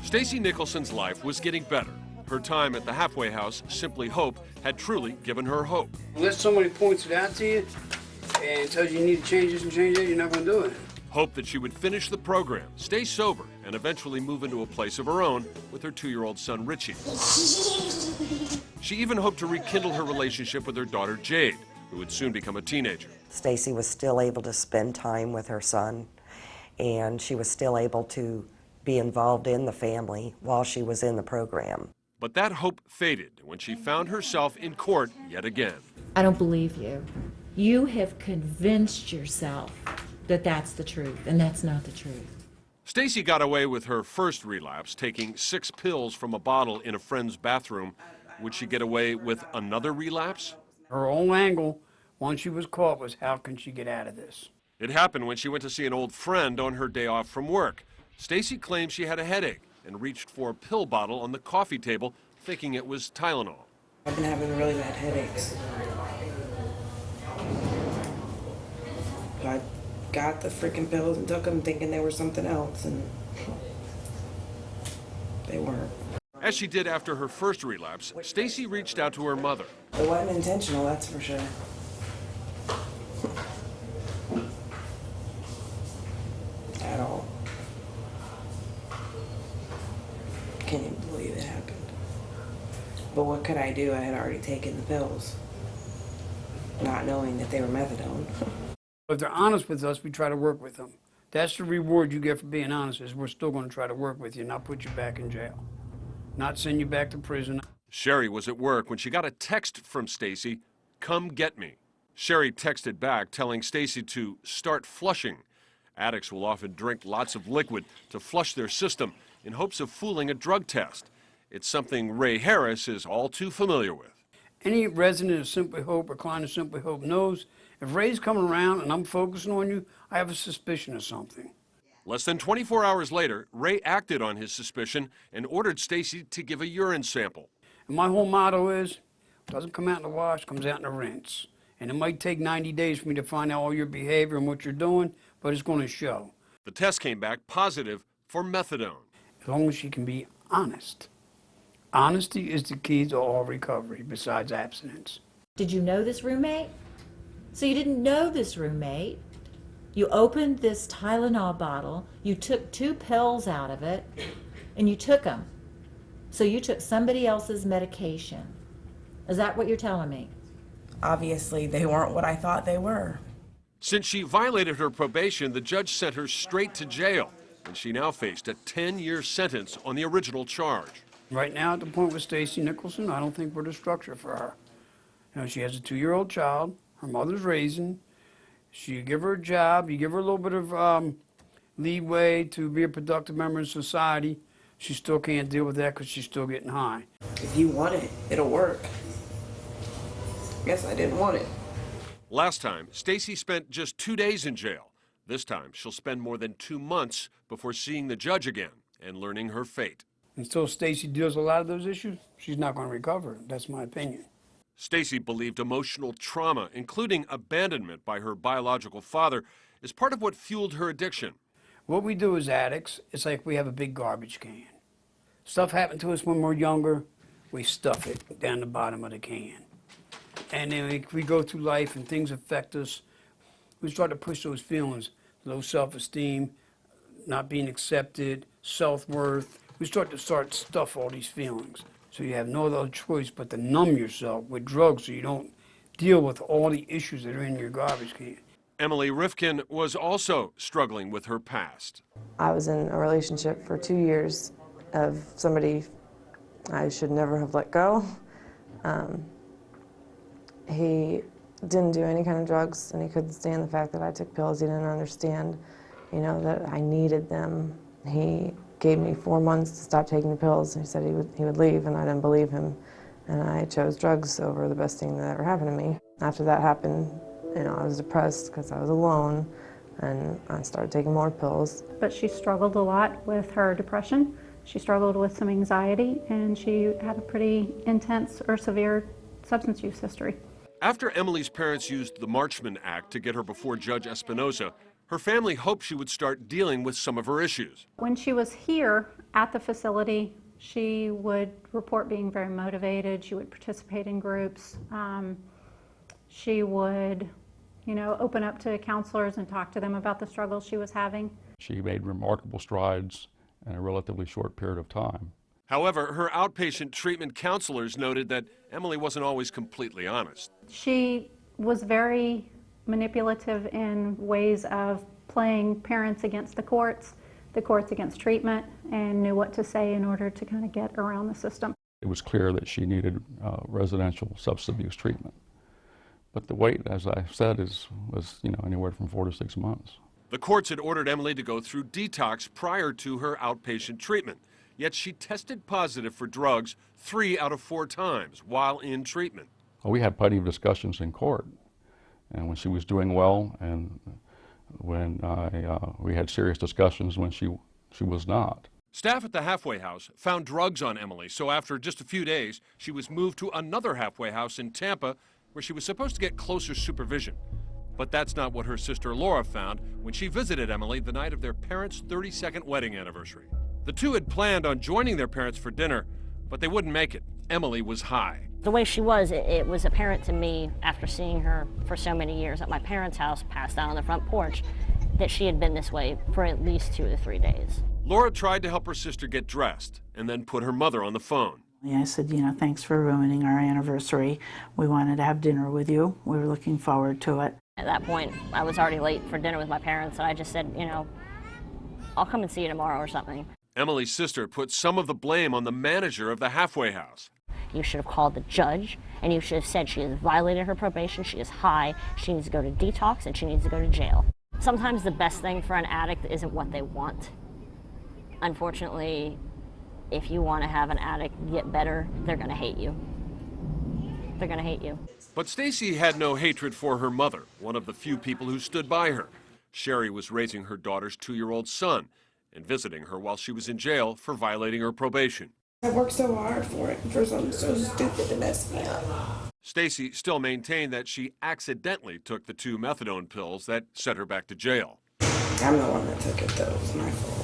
Stacy Nicholson's life was getting better. Her time at the halfway house, Simply Hope, had truly given her hope. Unless somebody points it out to you and tells you need to change this and change that, you're not going to do it. Hope that she would finish the program, stay sober, and eventually move into a place of her own with her 2-year-old son, Richie. She even hoped to rekindle her relationship with her daughter, Jade, who would soon become a teenager. Stacy was still able to spend time with her son, and she was still able to be involved in the family while she was in the program. But that hope faded when she found herself in court yet again. I don't believe you. You have convinced yourself that that's the truth, and that's not the truth. Stacy got away with her first relapse, taking 6 pills from a bottle in a friend's bathroom. Would she get away with another relapse? Her whole angle, once she was caught, was how can she get out of this? It happened when she went to see an old friend on her day off from work. Stacy claimed she had a headache and reached for a pill bottle on the coffee table, thinking it was Tylenol. I've been having really bad headaches. I got the freaking pills and took them thinking they were something else, and they weren't. As she did after her first relapse, Stacy reached out to her mother. It wasn't intentional, that's for sure. At all. Can't even believe it happened. But what could I do? I had already taken the pills, not knowing that they were methadone. If they're honest with us, we try to work with them. That's the reward you get for being honest, is we're still going to try to work with you, not put you back in jail, not send you back to prison. Sherry was at work when she got a text from Stacy, "Come get me." Sherry texted back telling Stacy to start flushing. Addicts will often drink lots of liquid to flush their system in hopes of fooling a drug test. It's something Ray Harris is all too familiar with. Any resident of Simply Hope or client of Simply Hope knows if Ray's coming around and I'm focusing on you, I have a suspicion of something. Less than 24 hours later, Ray acted on his suspicion and ordered Stacy to give a urine sample. And my whole motto is, doesn't come out in the wash, comes out in the rinse. And it might take 90 days for me to find out all your behavior and what you're doing, but it's going to show. The test came back positive for methadone. As long as you can be honest. Honesty is the key to all recovery, besides abstinence. Did you know this roommate? So you didn't know this roommate. You opened this Tylenol bottle, you took 2 pills out of it, and you took them. So you took somebody else's medication. Is that what you're telling me? Obviously, they weren't what I thought they were. Since she violated her probation, the judge sent her straight to jail, and she now faced a 10-year sentence on the original charge. Right now, at the point with Stacy Nicholson, I don't think we're the structure for her. You know, she has a 2-year-old child, her mother's raising. You give her a job, you give her a little bit of leeway to be a productive member of society. She still can't deal with that because she's still getting high. If you want it, it'll work. Guess I didn't want it. Last time, Stacy spent just 2 days in jail. This time, she'll spend more than 2 months before seeing the judge again and learning her fate. Until Stacy deals with a lot of those issues, she's not going to recover. That's my opinion. Stacy believed emotional trauma, including abandonment by her biological father, is part of what fueled her addiction. What we do as addicts, it's like we have a big garbage can. Stuff happened to us when we're younger, we stuff it down the bottom of the can. And then we go through life and things affect us. We start to push those feelings, low self-esteem, not being accepted, self-worth. We start to stuff all these feelings. So you have no other choice but to numb yourself with drugs so you don't deal with all the issues that are in your garbage can. Emily Rifkin was also struggling with her past. I was in a relationship for 2 years of somebody I should never have let go. He didn't do any kind of drugs, and he couldn't stand the fact that I took pills. He didn't understand, you know, that I needed them. He gave me 4 months to stop taking the pills. He said he would leave, and I didn't believe him. And I chose drugs over the best thing that ever happened to me. After that happened, you know, I was depressed because I was alone, and I started taking more pills. But she struggled a lot with her depression. She struggled with some anxiety, and she had a pretty intense or severe substance use history. After Emily's parents used the Marchman Act to get her before Judge Espinosa, Her family hoped she would start dealing with some of her issues. When she was here at the facility, she would report being very motivated. She would participate in groups. She would, open up to counselors and talk to them about the struggles she was having. She made remarkable strides in a relatively short period of time. However, her outpatient treatment counselors noted that Emily wasn't always completely honest. She was very manipulative in ways of playing parents against the courts against treatment, and knew what to say in order to kind of get around the system. It was clear that she needed residential substance abuse treatment. But the wait, as I said, was anywhere from 4 to 6 months. The courts had ordered Emily to go through detox prior to her outpatient treatment, yet she tested positive for drugs 3 out of 4 times while in treatment. Well, we had plenty of discussions in court, and when she was doing well, and when we had serious discussions when she was not. Staff at the halfway house found drugs on Emily, so after just a few days, she was moved to another halfway house in Tampa, where she was supposed to get closer supervision. But that's not what her sister Laura found when she visited Emily the night of their parents' 32nd wedding anniversary. The two had planned on joining their parents for dinner, but they wouldn't make it. Emily was high. The way she was, it was apparent to me after seeing her for so many years at my parents' house, passed out on the front porch, that she had been this way for at least 2 to 3 days. Laura tried to help her sister get dressed and then put her mother on the phone. I said, thanks for ruining our anniversary. We wanted to have dinner with you. We were looking forward to it. At that point, I was already late for dinner with my parents, and I just said, I'll come and see you tomorrow or something. Emily's sister put some of the blame on the manager of the halfway house. You should have called the judge, and you should have said she has violated her probation, she is high, she needs to go to detox, and she needs to go to jail. Sometimes the best thing for an addict isn't what they want. Unfortunately, if you want to have an addict get better, they're going to hate you. They're going to hate you. But Stacy had no hatred for her mother, one of the few people who stood by her. Sherry was raising her daughter's 2-year-old son and visiting her while she was in jail for violating her probation. I worked so hard for it, for something so stupid to mess me up. Stacy still maintained that she accidentally took the 2 methadone pills that sent her back to jail. I'm the one that took it, though. It was my fault.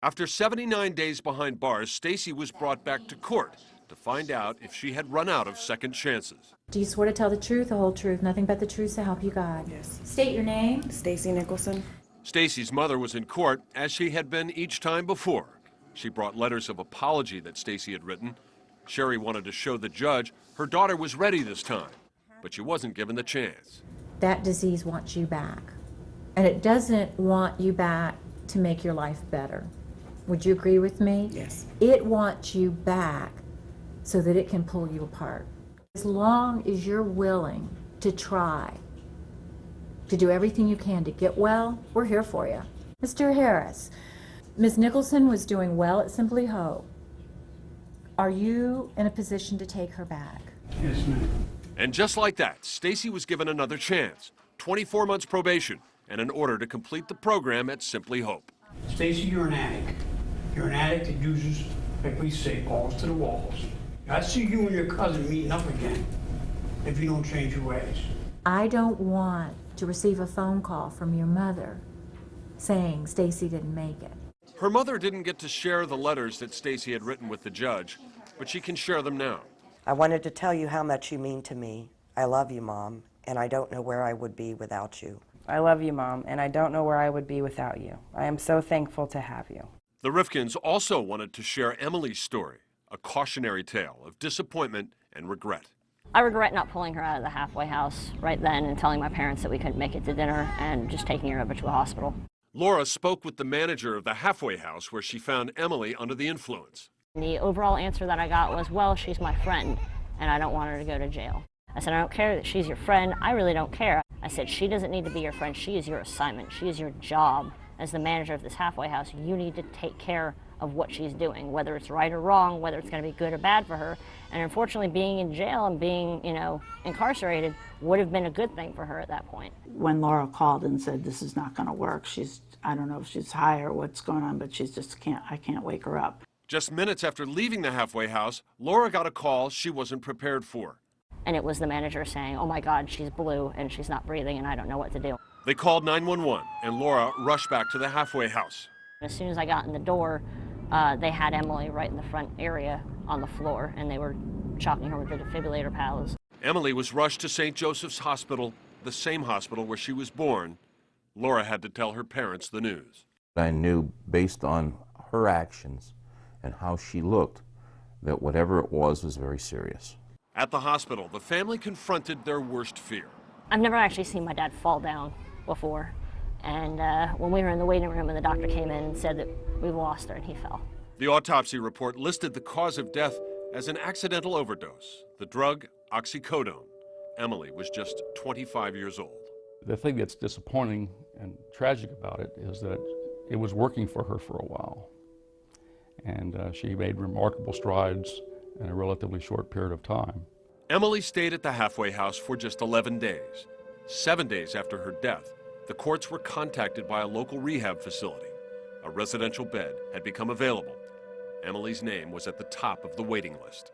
After 79 days behind bars, Stacy was brought back to court to find out if she had run out of second chances. Do you swear to tell the truth, the whole truth, nothing but the truth, so help you God? Yes. State your name. Stacy Nicholson. Stacy's mother was in court, as she had been each time before. She brought letters of apology that Stacy had written. Sherry wanted to show the judge her daughter was ready this time, but she wasn't given the chance. That disease wants you back, and it doesn't want you back to make your life better. Would you agree with me? Yes. It wants you back so that it can pull you apart. As long as you're willing to try to do everything you can to get well, we're here for you. Mr. Harris, Ms. Nicholson was doing well at Simply Hope. Are you in a position to take her back? Yes, ma'am. And just like that, Stacy was given another chance, 24 months probation, and an order to complete the program at Simply Hope. Stacy, you're an addict. You're an addict that uses, like we say, balls to the walls. I see you and your cousin meeting up again if you don't change your ways. I don't want to receive a phone call from your mother saying Stacy didn't make it. Her mother didn't get to share the letters that Stacy had written with the judge, but she can share them now. I wanted to tell you how much you mean to me. I love you, Mom, and I don't know where I would be without you. I love you, Mom, and I don't know where I would be without you. I am so thankful to have you. The Rifkins also wanted to share Emily's story, a cautionary tale of disappointment and regret. I regret not pulling her out of the halfway house right then and telling my parents that we couldn't make it to dinner and just taking her over to a hospital. Laura spoke with the manager of the halfway house where she found Emily under the influence. The overall answer that I got was, well, she's my friend, and I don't want her to go to jail. I said, I don't care that she's your friend. I really don't care. I said, she doesn't need to be your friend. She is your assignment. She is your job. As the manager of this halfway house, you need to take care of what she's doing, whether it's right or wrong, whether it's going to be good or bad for her. And unfortunately, being in jail and being, incarcerated would have been a good thing for her at that point. When Laura called and said, this is not going to work, I don't know if she's high or what's going on, but I can't wake her up. Just minutes after leaving the halfway house, Laura got a call she wasn't prepared for. And it was the manager saying, oh my God, she's blue and she's not breathing and I don't know what to do. They called 911, and Laura rushed back to the halfway house. As soon as I got in the door, they had Emily right in the front area on the floor, and they were shocking her with the defibrillator paddles. Emily was rushed to St. Joseph's Hospital, the same hospital where she was born. Laura had to tell her parents the news. I knew, based on her actions and how she looked, that whatever it was very serious. At the hospital, the family confronted their worst fear. I've never actually seen my dad fall down before. And when we were in the waiting room and the doctor came in and said that we lost her and he fell. The autopsy report listed the cause of death as an accidental overdose, the drug oxycodone. Emily was just 25 years old. The thing that's disappointing and tragic about it is that it was working for her for a while. And she made remarkable strides in a relatively short period of time. Emily stayed at the halfway house for just 11 days. 7 days after her death, the courts were contacted by a local rehab facility. A residential bed had become available. Emily's name was at the top of the waiting list.